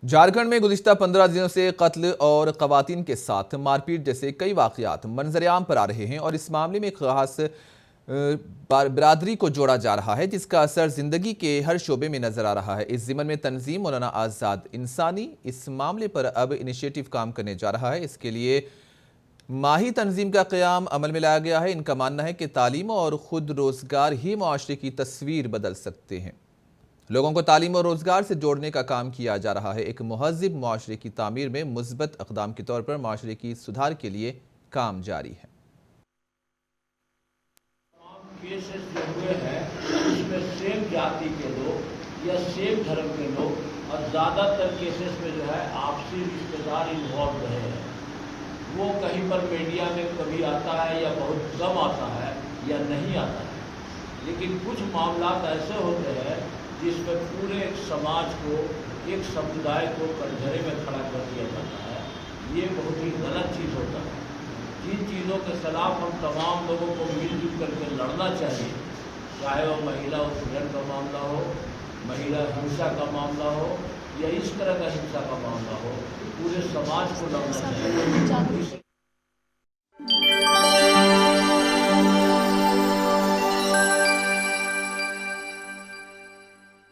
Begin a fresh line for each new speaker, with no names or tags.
झारखंड में गुज़िश्ता 15 दिनों से कत्ल और ख़वातीन के साथ मारपीट जैसे कई वाक़यात मंजर-ए-आम पर आ रहे हैं और इस मामले में एक ख़ास बिरादरी को जोड़ा जा रहा है, जिसका असर ज़िंदगी के हर शोबे में नज़र आ रहा है। इस ज़िम्मन में तंजीम मौलाना आज़ाद इंसानी इस मामले पर अब इनिशिएटिव काम करने जा रहा है। इसके लिए माही तंजीम का क़याम अमल में लाया गया है। इनका मानना है कि तालीम और खुद रोज़गार ही मुआशरे की तस्वीर बदल सकते हैं। लोगों को तालीम और रोज़गार से जोड़ने का काम किया जा रहा है। एक मुहज़्ज़िब मुआशरे की तामीर में मुस्बत इक़दाम के तौर पर मुआशरे की सुधार के लिए काम जारी है।
केसेस जो हुए हैं उसमें सेम जाति के लोग या सेम धर्म के लोग और ज़्यादातर केसेस में जो है आपसी रिश्तेदार इन्वॉल्व रहे हैं। वो कहीं पर मीडिया में कभी आता है या बहुत कम आता है या नहीं आता है, लेकिन कुछ मामला ऐसे होते हैं जिसमें पूरे एक समाज को, एक समुदाय को कटघरे में खड़ा कर दिया जाता है। ये बहुत ही गलत चीज़ होता है। जिन चीज़ों के खिलाफ हम तमाम लोगों को मिलजुल करके लड़ना चाहिए, चाहे वो महिला उत्पीड़न का मामला हो, महिला हिंसा का मामला हो या इस तरह का हिंसा का मामला हो, पूरे समाज को लड़ना चाहिए।